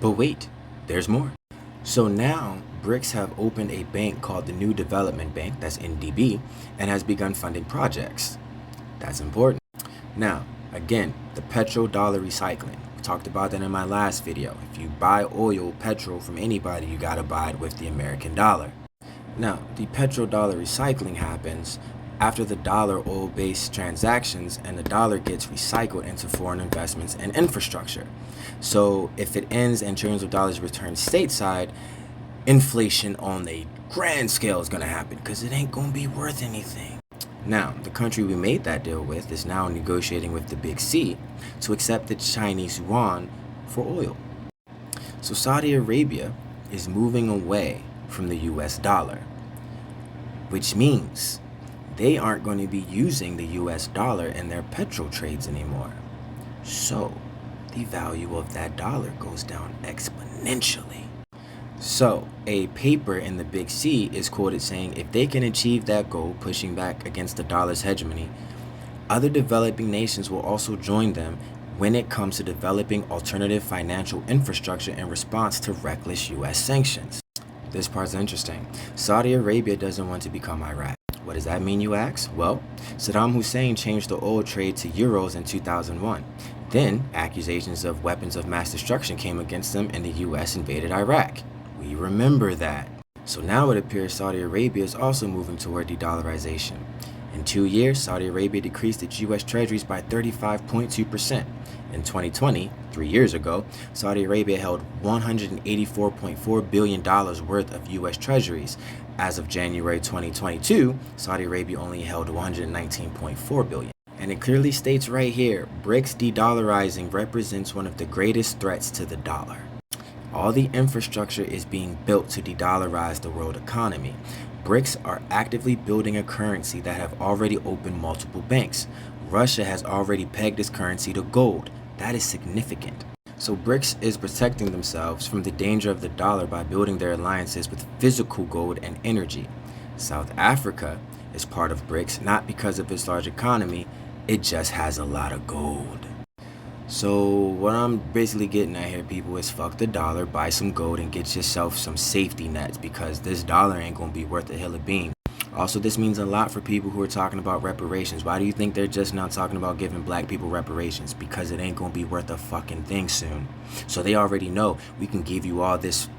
But wait, there's more. So now, BRICS have opened a bank called the New Development Bank, that's NDB, and has begun funding projects. That's important. Now, again, the petrodollar recycling. We talked about that in my last video. If you buy oil, petrol from anybody, you gotta buy it with the American dollar. Now, the petrodollar recycling happens after the dollar oil-based transactions and the dollar gets recycled into foreign investments and infrastructure. So if it ends in terms of dollars returned stateside, inflation on a grand scale is going to happen because it ain't going to be worth anything. Now, the country we made that deal with is now negotiating with the Big C to accept the Chinese yuan for oil. So Saudi Arabia is moving away from the US dollar, which means they aren't going to be using the US dollar in their petrol trades anymore. So the value of that dollar goes down exponentially. So a paper in the Big C is quoted saying if they can achieve that goal, pushing back against the dollar's hegemony, other developing nations will also join them when it comes to developing alternative financial infrastructure in response to reckless US sanctions. This part's interesting. Saudi Arabia doesn't want to become Iraq. What does that mean, you ask? Well, Saddam Hussein changed the oil trade to euros in 2001. Then, accusations of weapons of mass destruction came against them and the US invaded Iraq. We remember that. So now it appears Saudi Arabia is also moving toward de-dollarization. In 2 years, Saudi Arabia decreased its US treasuries by 35.2%. In 2020, 3 years ago, Saudi Arabia held $184.4 billion worth of US treasuries. As of January 2022, Saudi Arabia only held $119.4 billion. And it clearly states right here, BRICS de-dollarizing represents one of the greatest threats to the dollar. All the infrastructure is being built to de-dollarize the world economy. BRICS are actively building a currency that have already opened multiple banks. Russia has already pegged its currency to gold. That is significant. So BRICS is protecting themselves from the danger of the dollar by building their alliances with physical gold and energy. South Africa is part of BRICS not because of its large economy, it just has a lot of gold. So what I'm basically getting at here, people, is fuck the dollar, buy some gold, and get yourself some safety nets because this dollar ain't gonna be worth a hill of beans. Also, this means a lot for people who are talking about reparations. Why do you think they're just now talking about giving black people reparations? Because it ain't gonna be worth a fucking thing soon. So they already know we can give you all this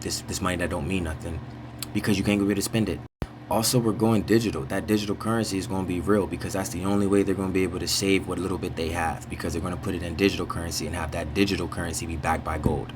money that don't mean nothing because you can't go to spend it. Also, we're going digital. That digital currency is going to be real because that's the only way they're going to be able to save what little bit they have because they're going to put it in digital currency and have that digital currency be backed by gold.